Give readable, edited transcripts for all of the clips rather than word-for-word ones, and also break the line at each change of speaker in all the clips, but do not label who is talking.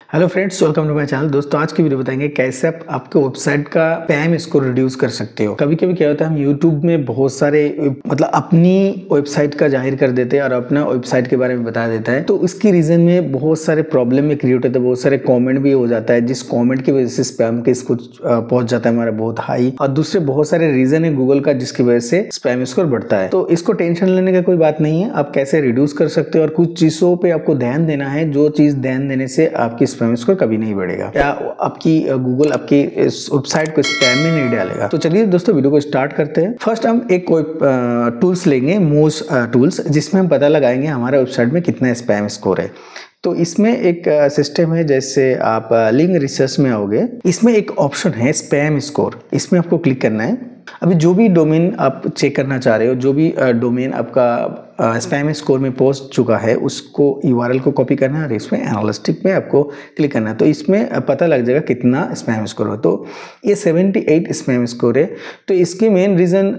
Hello friends, welcome to my channel. दोस्तों, आज की वीडियो बताएंगे कैसे आप आपके वेबसाइट का स्पैम स्कोर रिड्यूस कर सकते हो। कभी कभी क्या होता है, हम यूट्यूब में बहुत सारे मतलब अपनी वेबसाइट का जाहिर कर देते हैं और अपना वेबसाइट के बारे में बता देता है, तो इसकी रीजन में बहुत सारे प्रॉब्लम में क्रिएट होते हैं, बहुत सारे कॉमेंट भी हो जाता है, जिस कॉमेंट की वजह से स्पैम के स्कोर पहुंच जाता है हमारा बहुत हाई। और दूसरे बहुत सारे रीजन है गूगल का जिसकी वजह से स्पैम स्कोर बढ़ता है। तो इसको टेंशन लेने का कोई बात नहीं है, आप कैसे रिड्यूस कर सकते हो और कुछ चीजों पे आपको ध्यान देना है, जो चीज ध्यान देने से आपकी स्पैम स्कोर कभी नहीं बढ़ेगा या आपकी गूगल आपकी वेबसाइट को स्पैम में नहीं डालेगा। तो चलिए दोस्तों, वीडियो को स्टार्ट करते हैं। फर्स्ट हम एक कोई टूल्स लेंगे, मोज टूल्स, जिसमें हम पता लगाएंगे हमारे वेबसाइट में कितना स्पैम स्कोर है। तो इसमें एक सिस्टम है, जैसे आप लिंक रिसर्च में आओगे, इसमें एक ऑप्शन है स्पैम स्कोर, इसमें आपको क्लिक करना है। अभी जो भी डोमेन आप चेक करना चाह रहे हो, जो भी डोमेन आपका स्पैम स्कोर में पहुंच चुका है, उसको यूआरएल को कॉपी करना है और इसमें एनालिस्टिक में आपको क्लिक करना है। तो इसमें पता लग जाएगा कितना स्पैम स्कोर हो। तो ये 78 स्पैम स्कोर है। तो इसकी मेन रीज़न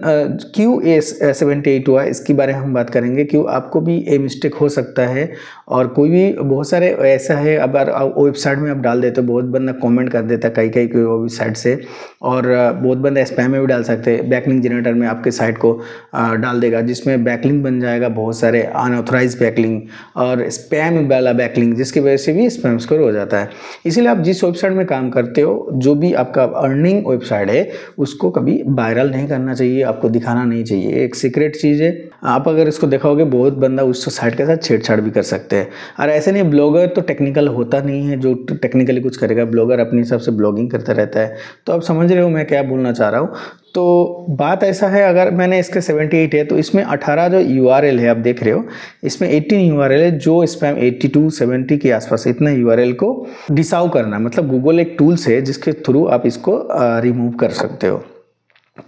क्यों ये 78 हुआ, इसके बारे में हम बात करेंगे। क्यों आपको भी ये मिस्टेक हो सकता है और कोई भी बहुत सारे ऐसा है, अगर वेबसाइट में आप डाल देते हो, बहुत बंदा कॉमेंट कर देता है कई कई वेबसाइट से, और बहुत बंदा स्पैम में भी डाल सकते हैं। बैकलिंक जनरेटर में आपके साइट को डाल देगा, जिसमें बैकलिंक बन जाएगा बहुत सारे अनऑथराइज बैकलिंक और स्पैम वाला बैकलिंक, जिसकी वजह से भी स्पैम स्कोर हो जाता है। इसीलिए आप जिस वेबसाइट में काम करते हो, जो भी आपका अर्निंग वेबसाइट है, उसको कभी वायरल नहीं करना चाहिए, आपको दिखाना नहीं चाहिए। एक सीक्रेट चीज़ है, आप अगर इसको दिखाओगे बहुत बंदा उस साइट के साथ छेड़छाड़ भी कर सकते हैं। और ऐसे नहीं, ब्लॉगर तो टेक्निकल होता नहीं है जो टेक्निकली कुछ करेगा, ब्लॉगर अपने हिसाब से ब्लॉगिंग करता रहता है। तो आप समझ रहे हो मैं क्या बोलना चाह रहा हूँ। तो बात ऐसा है, अगर मैंने इसके 78 है, तो इसमें 18 जो यूआरएल है आप देख रहे हो, इसमें 18 यूआरएल है जो स्पैम 82 70 के आसपास इतना यूआरएल को डिसाव करना, मतलब गूगल एक टूल्स है जिसके थ्रू आप इसको रिमूव कर सकते हो।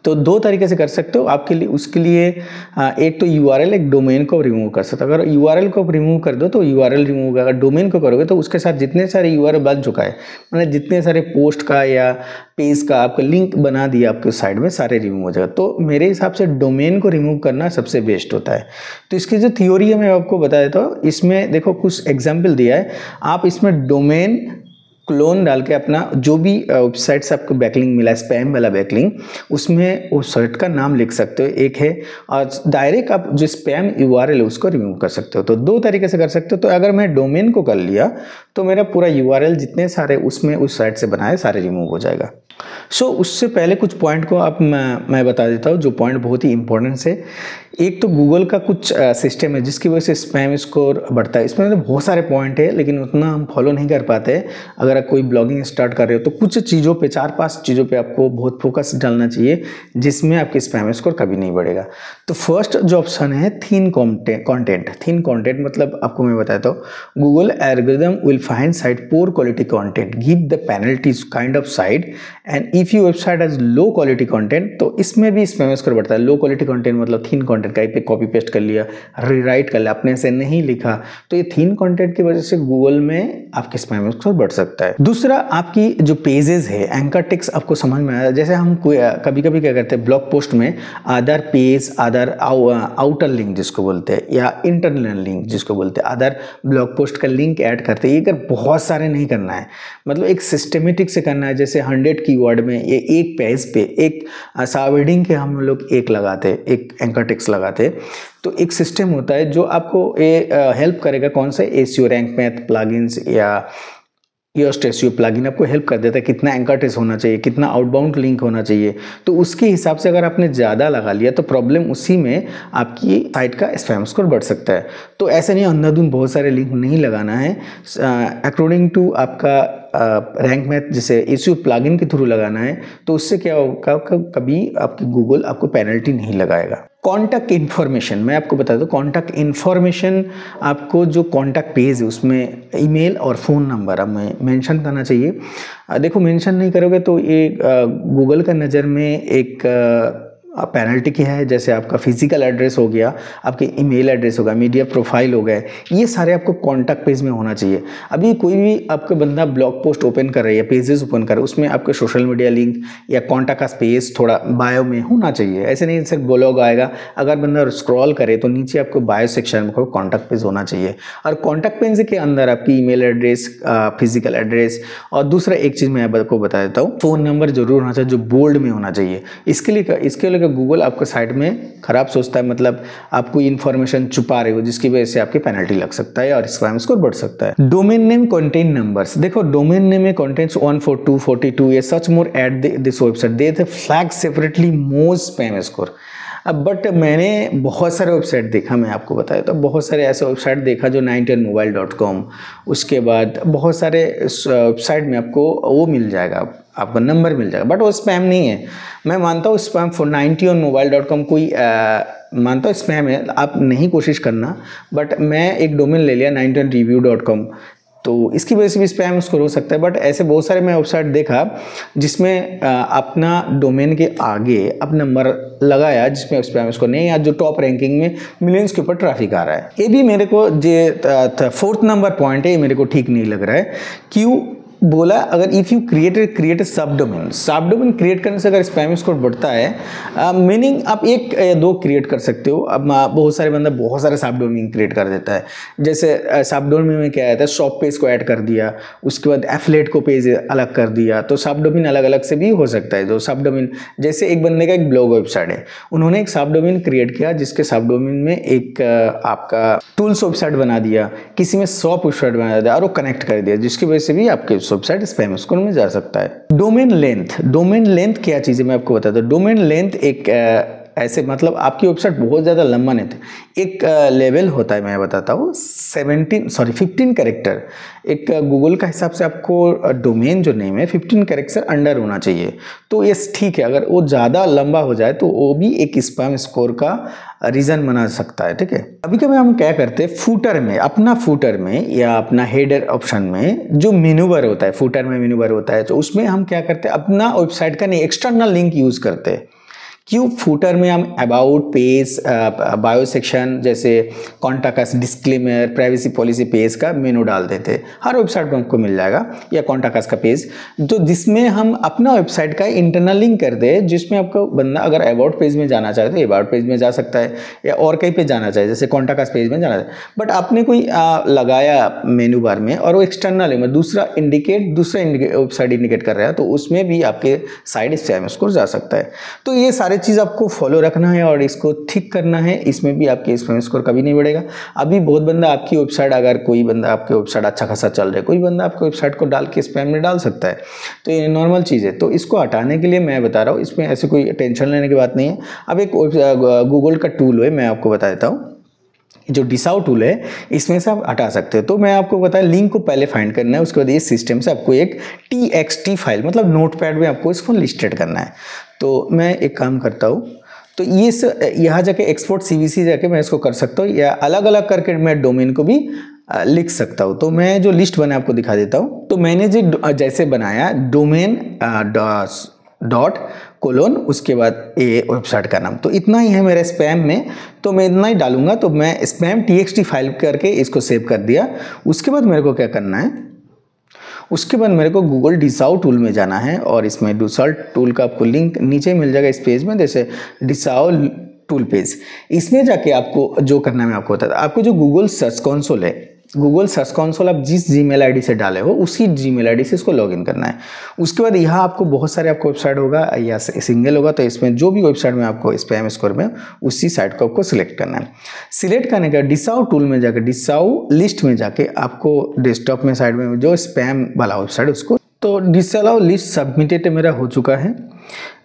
तो दो तरीके से कर सकते हो आपके लिए। उसके लिए एक तो यूआरएल, एक डोमेन को रिमूव कर सकते हो। अगर यूआरएल को रिमूव कर दो तो यूआरएल रिमूव होगा। अगर डोमेन को करोगे तो उसके साथ जितने सारे यूआरएल बन चुका है, मतलब जितने सारे पोस्ट का या पेज का आपको लिंक बना दिया आपके साइड में, सारे रिमूव हो जाएगा। तो मेरे हिसाब से डोमेन को रिमूव करना सबसे बेस्ट होता है। तो इसकी जो थ्योरी है मैं आपको बता देता हूँ। इसमें देखो कुछ एग्जाम्पल दिया है, आप इसमें डोमेन क्लोन डाल के अपना जो भी वेबसाइट से आपको बैकलिंक मिला है, स्पैम वाला बैकलिंक, उसमें उस साइट का नाम लिख सकते हो, एक है। और डायरेक्ट आप जो स्पैम यूआरएल है उसको रिमूव कर सकते हो। तो दो तरीके से कर सकते हो। तो अगर मैं डोमेन को कर लिया तो मेरा पूरा यूआरएल जितने सारे उसमें उस साइट से बनाए सारे रिमूव हो जाएगा। उससे पहले कुछ पॉइंट को आप मैं बता देता हूँ, जो पॉइंट बहुत ही इंपॉर्टेंट है। एक तो गूगल का कुछ सिस्टम है जिसकी वजह से स्पैम स्कोर बढ़ता है। इसमें तो बहुत सारे पॉइंट है, लेकिन उतना हम फॉलो नहीं कर पाते। अगर आप कोई ब्लॉगिंग स्टार्ट कर रहे हो तो कुछ चीज़ों पे, 4-5 चीज़ों पे आपको बहुत फोकस डालना चाहिए, जिसमें आपकी स्पैम स्कोर कभी नहीं बढ़ेगा। तो फर्स्ट जो ऑप्शन है थीन कंटेंट। थीन कंटेंट मतलब आपको मैं बताता हूँ, Google algorithm will find site poor quality content, give the penalties kind of site, and if you website has low quality content, तो इसमें भी स्पैम स्कोर बढ़ता है। लो क्वालिटी कंटेंट मतलब थीन कंटेंट, कहीं पे कॉपी पेस्ट कर लिया, रीराइट कर लिया, अपने से नहीं लिखा, तो ये थीन कंटेंट की वजह से गूगल में आपके स्पैम स्कोर बढ़ सकता है। दूसरा, आपकी जो पेजेस है, एंकर टेक्स्ट आपको समझ में आया। जैसे हम कभी कभी क्या करते हैं, ब्लॉग पोस्ट में other page, other outer link जिसको बोलते हैं, या इंटरनल लिंक जिसको बोलते हैं, अदर ब्लॉग पोस्ट का लिंक ऐड करते हैं। ये कर बहुत सारे नहीं करना है, मतलब एक सिस्टमेटिक से करना है। जैसे 100 कीवर्ड में ये एक पेज पे एक सबहेडिंग के हम लोग एक लगाते, एक एंकर टेक्स्ट लगाते। तो एक सिस्टम होता है जो आपको ये हेल्प करेगा। कौन सा? एसईओ, रैंक मैथ प्लगइन्स या योस्ट एसईओ प्लगइन आपको हेल्प कर देता है, कितना एंकर टेक्स्ट होना चाहिए, कितना आउटबाउंड लिंक होना चाहिए। तो उसके हिसाब से अगर आपने ज़्यादा लगा लिया तो प्रॉब्लम उसी में आपकी साइट का स्पैम स्कोर बढ़ सकता है। तो ऐसे नहीं अंधाधुंध बहुत सारे लिंक नहीं लगाना है। अकॉर्डिंग टू आपका रैंक मैथ जैसे एसईओ प्लगइन के थ्रू लगाना है। तो उससे क्या होगा, कभी आपकी गूगल आपको पेनल्टी नहीं लगाएगा। कॉन्टैक्ट इन्फॉर्मेशन मैं आपको बता दूं, कॉन्टैक्ट इन्फॉर्मेशन आपको जो कॉन्टैक्ट पेज है उसमें ईमेल और फ़ोन नंबर हमें मेंशन करना चाहिए। देखो मेंशन नहीं करोगे तो ये गूगल का नज़र में एक पेनल्टी क्या है, जैसे आपका फिजिकल एड्रेस हो गया, आपके ईमेल एड्रेस होगा, मीडिया प्रोफाइल हो गए, ये सारे आपको कॉन्टैक्ट पेज में होना चाहिए। अभी कोई भी आपका बंदा ब्लॉग पोस्ट ओपन कर रहा है या पेजेस ओपन कर रहा है, उसमें आपके सोशल मीडिया लिंक या कॉन्टैक्ट का स्पेस थोड़ा बायो में होना चाहिए। ऐसे नहीं सिर्फ ब्लॉग आएगा, अगर बंदा स्क्रॉल करे तो नीचे आपको बायो सेक्शन में कॉन्टैक्ट पेज होना चाहिए। और कॉन्टैक्ट पेज के अंदर आपकी ईमेल एड्रेस, फिजिकल एड्रेस, और दूसरा एक चीज़ मैं आपको बता देता हूँ, फ़ोन नंबर जरूर होना चाहिए जो बोल्ड में होना चाहिए। इसके लिए गूगल आपके साइट में खराब सोचता है, मतलब आपको इन्फॉर्मेशन छुपा रहे हो, जिसकी वजह से आपकी पेनल्टी लग सकता है और स्पैम स्कोर बढ़ सकता है। डोमेन नेम कंटेंट नंबर्स, देखो डोमेन नेम में कंटेंट्स 142, 42 या such more at this website they flag separately most spam score. अब बट मैंने बहुत सारे वेबसाइट देखा, मैं आपको बताया तो बहुत सारे ऐसे वेबसाइट देखा जो 910mobile.com, उसके बाद बहुत सारे वेबसाइट में आपको वो मिल जाएगा, आपका नंबर मिल जाएगा, बट वो स्पैम नहीं है। मैं मानता हूँ स्पैम फॉर 910mobile.com कोई मानता हूँ स्पैम है, आप नहीं कोशिश करना, बट मैं एक डोमेन ले लिया 910review.com, तो इसकी वजह से भी स्पैम स्कोर हो सकता है। बट ऐसे बहुत सारे मैं वेबसाइट देखा जिसमें अपना डोमेन के आगे अपना नंबर लगाया जिसमें स्पैम स्कोर नहीं, या जो टॉप रैंकिंग में मिलियंस के ऊपर ट्रैफिक आ रहा है। ये भी मेरे को जो 4th नंबर पॉइंट है, ये मेरे को ठीक नहीं लग रहा है। क्यों बोला, अगर इफ़ यू क्रिएट सब डोमेन क्रिएट करने से अगर स्पैम स्कोर बढ़ता है, मीनिंग आप एक या दो क्रिएट कर सकते हो। अब बहुत सारे बंदा बहुत सारे सब डोमेन क्रिएट कर देता है। जैसे सब डोमेन में क्या आता है, शॉप पेज को ऐड कर दिया, उसके बाद एफिलिएट को पेज अलग कर दिया, तो सब डोमेन अलग अलग से भी हो सकता है। जो सब डोमेन, जैसे एक बंदे का एक ब्लॉग वेबसाइट है, उन्होंने एक सब डोमेन क्रिएट किया जिसके सब डोमेन में एक आपका टूल्स वेबसाइट बना दिया, किसी में शॉप वेबसाइट बना दिया और वो कनेक्ट कर दिया, जिसकी वजह से भी आपके वेबसाइट स्पैम स्कोर में जा सकता है। डोमेन लेंथ क्या चीज़ है मैं आपको बताता हूँ। डोमेन लेंथ एक ऐसे मतलब आपकी वेबसाइट बहुत ज़्यादा लंबा नहीं था, एक लेवल होता है, मैं बताता हूँ 15 कैरेक्टर। एक गूगल का हिसाब से आपको डोमेन जो नेम है 15 कैरेक्टर अंडर होना चाहिए, तो ये ठीक है। अगर वो ज़्यादा लंबा हो जाए तो वो भी एक स्पैम स्कोर का रीज़न बना सकता है, ठीक है। अभी कभी हम क्या करते हैं, अपना फूटर में या अपना हेडर ऑप्शन में जो मेनू बार होता है, फूटर में मेनू बार होता है, तो उसमें हम क्या करते हैं, अपना वेबसाइट का नहीं एक्सटर्नल लिंक यूज़ करते हैं। क्यों, फूटर में हम अबाउट पेज, बायो सेक्शन, जैसे contact, disclaimer, privacy policy page का मेनू डाल देते हैं। हर वेबसाइट में आपको मिल जाएगा, या कॉन्टैक्ट का पेज, तो जिसमें हम अपना वेबसाइट का इंटरनल लिंक कर दे, जिसमें आपको बंदा अगर अबाउट पेज में जाना चाहे तो अबाउट पेज में जा सकता है, या और कहीं पे जाना चाहे जैसे कॉन्टैक्ट पेज में जाना चाहे। बट आपने कोई लगाया मेनू बार में और वो एक्सटर्नल है, दूसरा वेबसाइट इंडिकेट कर रहा है, तो उसमें भी आपके साइड स्पैम स्कोर जा सकता है। तो ये सारे चीज़ आपको फॉलो रखना है और इसको ठीक करना है, इसमें भी आपके स्पैम स्कोर कभी नहीं बढ़ेगा। अभी बहुत बंदा आपकी वेबसाइट, अगर कोई बंदा आपके वेबसाइट अच्छा खासा चल रहा है, कोई बंदा आपके वेबसाइट को डाल के स्पैम में डाल सकता है, तो ये नॉर्मल चीज़ है। तो इसको हटाने के लिए मैं बता रहा हूँ, इसमें ऐसे कोई टेंशन लेने की बात नहीं है। अब एक गूगल का टूल है, मैं आपको बता देता हूँ, जो डिसाउ टूल है, इसमें से आप हटा सकते हो। तो मैं आपको बताया, लिंक को पहले फाइंड करना है, उसके बाद इस सिस्टम से आपको एक txt फाइल, मतलब नोटपैड में आपको इसको लिस्टेड करना है। तो मैं एक काम करता हूँ, तो ये यहाँ जाके एक्सपोर्ट CVC जाके मैं इसको कर सकता हूँ, या अलग अलग करके मैं डोमेन को भी लिख सकता हूँ। तो मैं जो लिस्ट बना आपको दिखा देता हूँ। तो मैंने जो जैसे बनाया डोमेन .: उसके बाद ए वेबसाइट का नाम, तो इतना ही है मेरे स्पैम में, तो मैं इतना ही डालूंगा। तो मैं स्पैम txt फाइल करके इसको सेव कर दिया। उसके बाद मेरे को क्या करना है, उसके बाद मेरे को गूगल डिसाउ टूल में जाना है, और इसमें डिसाउ टूल का आपको लिंक नीचे मिल जाएगा इस पेज में, जैसे डिसाउ टूल पेज। इसमें जाके आपको जो करना है मैं आपको बताता हूँ। आपको जो गूगल सर्च कंसोल है, गूगल सर्च कंसोल आप जिस जीमेल आईडी से डाले हो उसी जीमेल आईडी से इसको लॉगिन करना है। उसके बाद यहाँ आपको बहुत सारे आपको वेबसाइट होगा या सिंगल होगा, तो इसमें जो भी वेबसाइट में आपको स्पैम स्कोर में उसी साइट को आपको सिलेक्ट करना है। सिलेक्ट करने का डिसाउ टूल में जाकर डिसाउ लिस्ट में जाके आपको डेस्कटॉप में साइड में जो स्पैम वाला वेबसाइट उसको, तो डिसअलाउ लिस्ट सबमिटेड मेरा हो चुका है।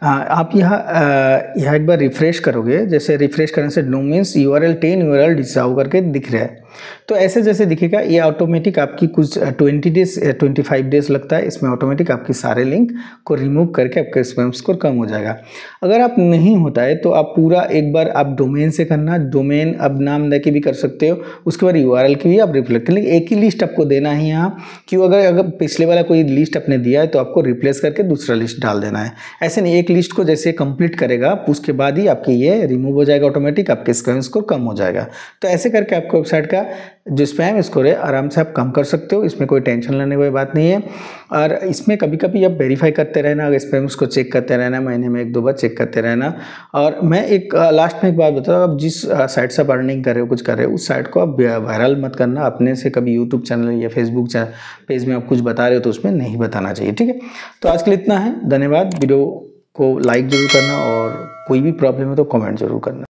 आप यहाँ एक बार रिफ्रेश करोगे, जैसे रिफ्रेश करने से डोमेन्स URL 10 URL डिसाउ करके दिख रहा है। तो ऐसे जैसे दिखेगा, ये ऑटोमेटिक आपकी कुछ 25 डेज लगता है, इसमें ऑटोमेटिक आपके सारे लिंक को रिमूव करके आपका स्पैम स्कोर कम हो जाएगा। अगर आप नहीं होता है तो आप पूरा एक बार आप डोमेन से करना, डोमेन अब नाम दे के भी कर सकते हो, उसके बाद URL की भी आप रिफ्लेक्ट कर लेंगे। एक ही लिस्ट आपको देना है यहाँ, क्यों, अगर पिछले वाला कोई लिस्ट आपने दिया है तो आपको रिप्लेस करके दूसरा लिस्ट डाल देना है। ऐसे ऐसे नहीं, एक लिस्ट को जैसे कंप्लीट करेगा उसके बाद ही आपकी ये रिमूव हो जाएगा ऑटोमेटिक, आपके स्पैम स्कोर कम हो जाएगा। तो ऐसे करके आपको वेबसाइट का जो स्पैम स्कोर है आराम से आप कम कर सकते हो, इसमें कोई टेंशन लेने वाली बात नहीं है। और इसमें कभी कभी आप वेरीफाई करते रहना, अगर स्पैम्स को चेक करते रहना, महीने में 1-2 बार चेक करते रहना। और मैं एक लास्ट में एक बात बताऊँ, आप जिस साइट से आप अर्निंग कर रहे हो, कुछ कर रहे हो, उस साइट को आप वायरल मत करना। अपने से कभी यूट्यूब चैनल या फेसबुक पेज में आप कुछ बता रहे हो तो उसमें नहीं बताना चाहिए, ठीक है। तो आज के लिए इतना है, धन्यवाद। वीडियो को लाइक जरूर करना और कोई भी प्रॉब्लम है तो कमेंट जरूर करना।